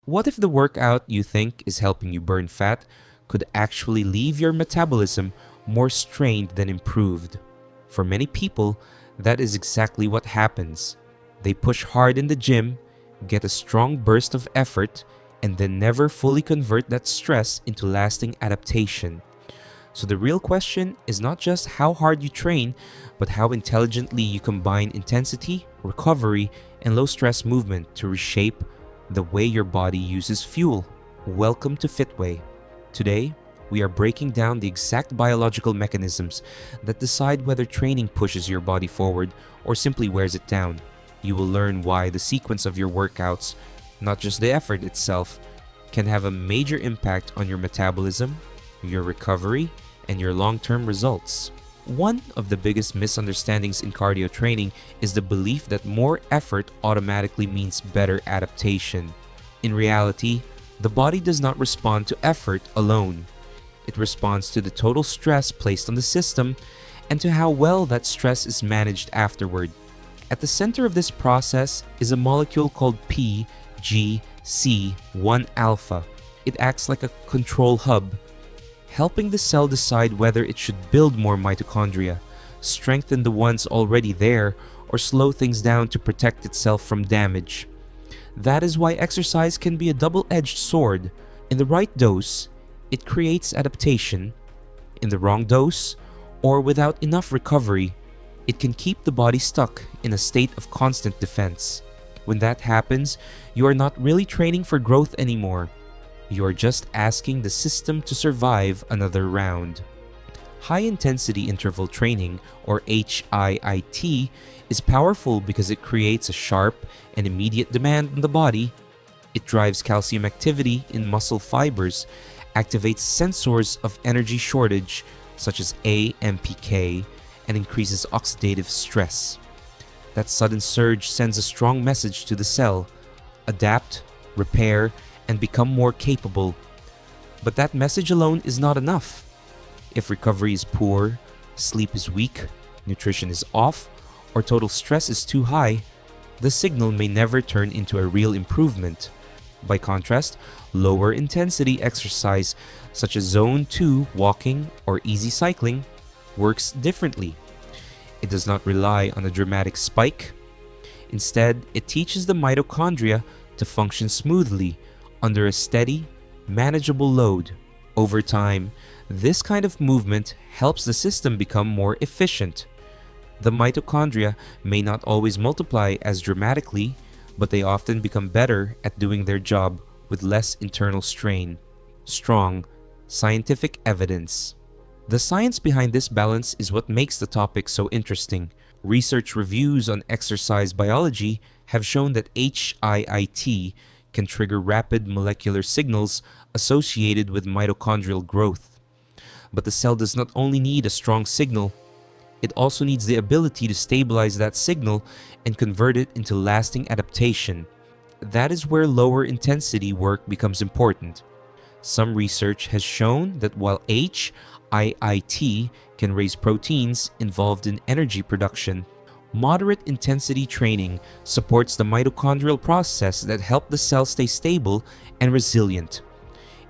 What if the workout you think is helping you burn fat could actually leave your metabolism more strained than improved? For many people, that is exactly what happens. They push hard in the gym, get a strong burst of effort, and then never fully convert that stress into lasting adaptation. So the real question is not just how hard you train, but how intelligently you combine intensity, recovery, and low stress movement to reshape the way your body uses fuel. Welcome to FitWay. Today, we are breaking down the exact biological mechanisms that decide whether training pushes your body forward or simply wears it down. You will learn why the sequence of your workouts, not just the effort itself, can have a major impact on your metabolism, your recovery, and your long-term results. One of the biggest misunderstandings in cardio training is the belief that more effort automatically means better adaptation. In reality, the body does not respond to effort alone. It responds to the total stress placed on the system and to how well that stress is managed afterward. At the center of this process is a molecule called PGC1-alpha. It acts like a control hub, helping the cell decide whether it should build more mitochondria, strengthen the ones already there, or slow things down to protect itself from damage. That is why exercise can be a double-edged sword. In the right dose, it creates adaptation. In the wrong dose, or without enough recovery, it can keep the body stuck in a state of constant defense. When that happens, you are not really training for growth anymore. You are just asking the system to survive another round. High-intensity interval training, or HIIT, is powerful because it creates a sharp and immediate demand on the body. It drives calcium activity in muscle fibers, activates sensors of energy shortage such as AMPK, and increases oxidative stress. That sudden surge sends a strong message to the cell: adapt, repair, and become more capable. But that message alone is not enough. If recovery is poor, sleep is weak, nutrition is off, or total stress is too high, the signal may never turn into a real improvement. By contrast, lower intensity exercise such as Zone 2 walking or easy cycling works differently. It does not rely on a dramatic spike. Instead, it teaches the mitochondria to function smoothly under a steady, manageable load. Over time, this kind of movement helps the system become more efficient. The mitochondria may not always multiply as dramatically, but they often become better at doing their job with less internal strain. Strong, scientific evidence. The science behind this balance is what makes the topic so interesting. Research reviews on exercise biology have shown that HIIT can trigger rapid molecular signals associated with mitochondrial growth. But the cell does not only need a strong signal, it also needs the ability to stabilize that signal and convert it into lasting adaptation. That is where lower intensity work becomes important. Some research has shown that while HIIT can raise proteins involved in energy production, moderate intensity training supports the mitochondrial process that help the cell stay stable and resilient.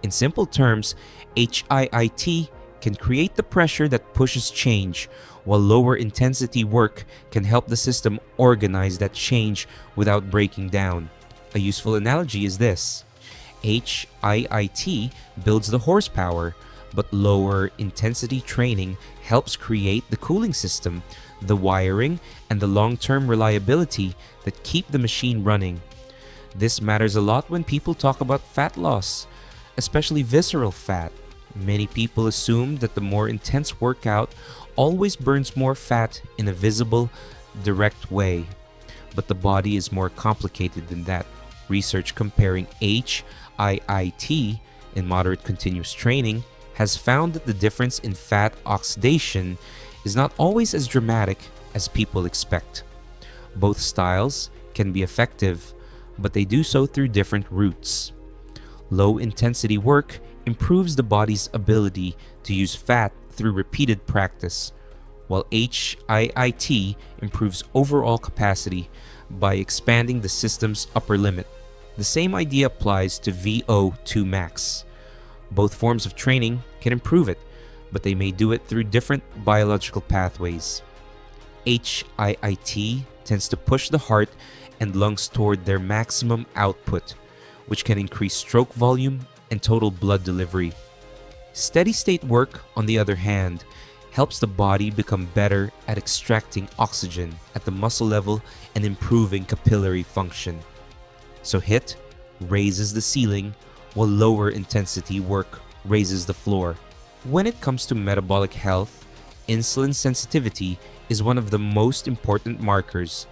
In simple terms, HIIT can create the pressure that pushes change, while lower intensity work can help the system organize that change without breaking down. A useful analogy is this: HIIT builds the horsepower, but lower intensity training helps create the cooling system, the wiring, and the long-term reliability that keep the machine running. This matters a lot when people talk about fat loss, especially visceral fat. Many people assume that the more intense workout always burns more fat in a visible, direct way. But the body is more complicated than that. Research comparing HIIT in moderate continuous training has found that the difference in fat oxidation is not always as dramatic as people expect. Both styles can be effective, but they do so through different routes. Low-intensity work improves the body's ability to use fat through repeated practice, while HIIT improves overall capacity by expanding the system's upper limit. The same idea applies to VO2 max. Both forms of training can improve it, but they may do it through different biological pathways. HIIT tends to push the heart and lungs toward their maximum output, which can increase stroke volume and total blood delivery. Steady state work, on the other hand, helps the body become better at extracting oxygen at the muscle level and improving capillary function. So HIIT raises the ceiling, while lower intensity work raises the floor. When it comes to metabolic health, insulin sensitivity is one of the most important markers.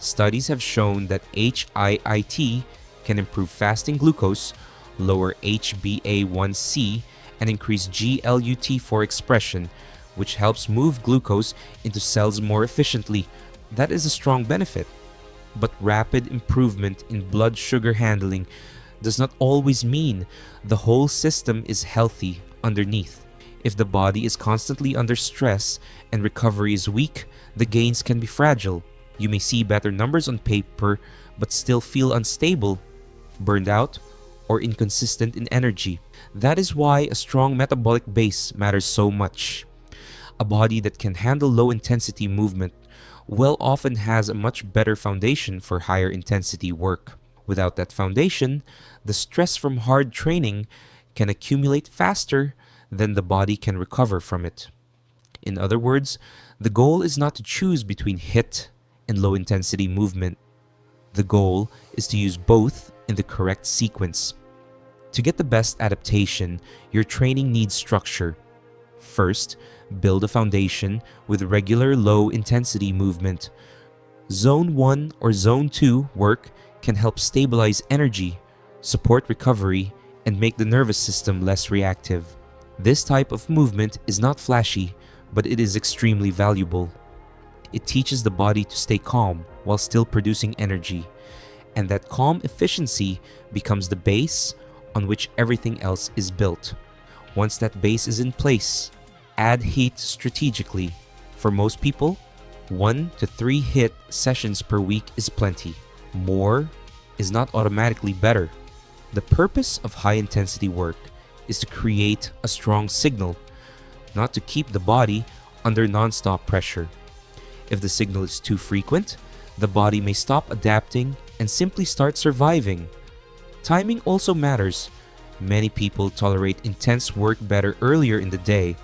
Studies have shown that HIIT can improve fasting glucose, lower HbA1c, and increase GLUT4 expression, which helps move glucose into cells more efficiently. That is a strong benefit. But rapid improvement in blood sugar handling does not always mean the whole system is healthy underneath. If the body is constantly under stress and recovery is weak, the gains can be fragile. You may see better numbers on paper but still feel unstable, burned out, or inconsistent in energy. That is why a strong metabolic base matters so much. A body that can handle low-intensity movement will often has a much better foundation for higher intensity work. Without that foundation, the stress from hard training can accumulate faster than the body can recover from it. In other words, the goal is not to choose between HIIT and low-intensity movement. The goal is to use both in the correct sequence. To get the best adaptation, your training needs structure. First, build a foundation with regular low-intensity movement. Zone 1 or Zone 2 work can help stabilize energy, support recovery, and make the nervous system less reactive. This type of movement is not flashy, but it is extremely valuable. It teaches the body to stay calm while still producing energy, and that calm efficiency becomes the base on which everything else is built. Once that base is in place, add HIIT strategically. For most people, 1 to 3 HIIT sessions per week is plenty. More is not automatically better. The purpose of high-intensity work is to create a strong signal, not to keep the body under non-stop pressure. If the signal is too frequent, the body may stop adapting and simply start surviving. Timing also matters. Many people tolerate intense work better earlier in the day,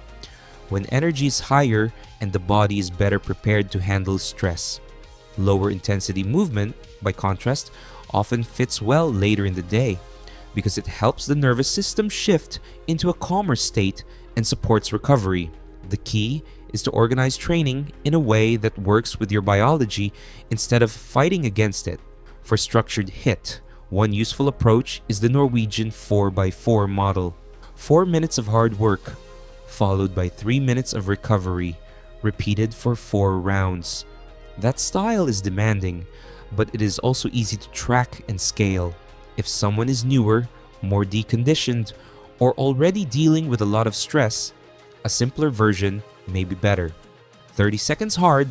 when energy is higher and the body is better prepared to handle stress. Lower intensity movement, by contrast, often fits well later in the day because it helps the nervous system shift into a calmer state and supports recovery. The key is to organize training in a way that works with your biology instead of fighting against it. For structured HIIT, one useful approach is the Norwegian 4x4 model. 4 minutes of hard work, followed by 3 minutes of recovery, repeated for 4 rounds. That style is demanding, but it is also easy to track and scale. If someone is newer, more deconditioned, or already dealing with a lot of stress, a simpler version may be better. 30 seconds hard,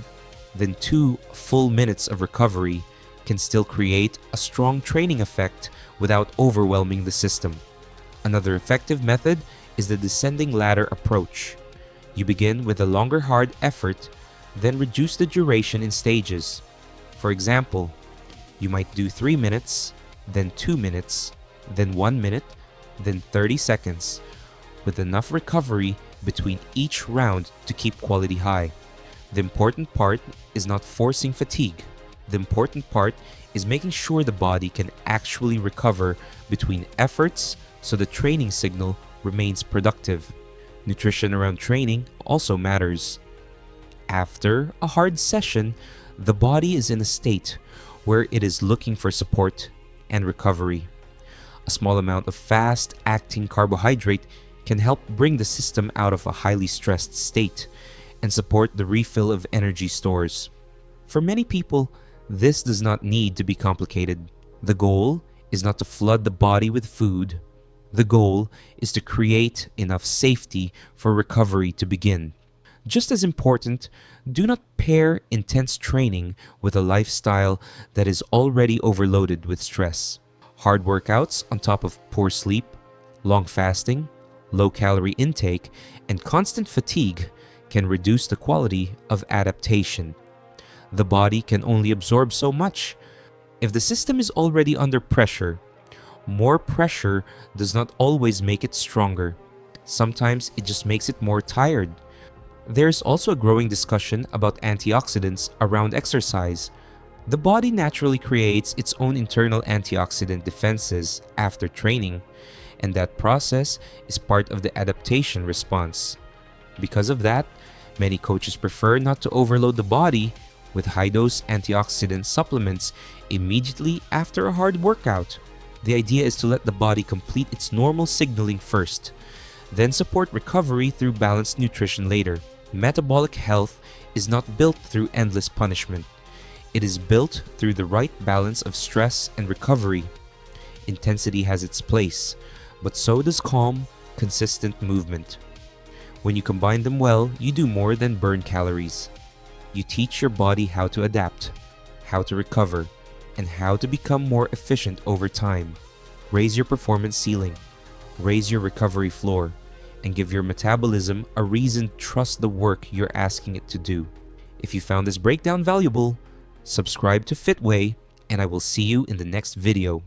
then 2 full minutes of recovery can still create a strong training effect without overwhelming the system. Another effective method is the descending ladder approach. You begin with a longer hard effort, then reduce the duration in stages. For example, you might do 3 minutes, then 2 minutes, then 1 minute, then 30 seconds, with enough recovery between each round to keep quality high. The important part is not forcing fatigue. The important part is making sure the body can actually recover between efforts so the training signal remains productive. Nutrition around training also matters. After a hard session, the body is in a state where it is looking for support and recovery. A small amount of fast-acting carbohydrate can help bring the system out of a highly stressed state and support the refill of energy stores. For many people, this does not need to be complicated. The goal is not to flood the body with food. The goal is to create enough safety for recovery to begin. Just as important, do not pair intense training with a lifestyle that is already overloaded with stress. Hard workouts on top of poor sleep, long fasting, low calorie intake, and constant fatigue can reduce the quality of adaptation. The body can only absorb so much. If the system is already under pressure, more pressure does not always make it stronger. Sometimes it just makes it more tired. There's also a growing discussion about antioxidants around exercise. The body naturally creates its own internal antioxidant defenses after training, and that process is part of the adaptation response. Because of that, many coaches prefer not to overload the body with high-dose antioxidant supplements immediately after a hard workout. The idea is to let the body complete its normal signaling first, then support recovery through balanced nutrition later. Metabolic health is not built through endless punishment. It is built through the right balance of stress and recovery. Intensity has its place, but so does calm, consistent movement. When you combine them well, you do more than burn calories. You teach your body how to adapt, how to recover, and how to become more efficient over time. Raise your performance ceiling, raise your recovery floor, and give your metabolism a reason to trust the work you're asking it to do. If you found this breakdown valuable, subscribe to FitWay, and I will see you in the next video.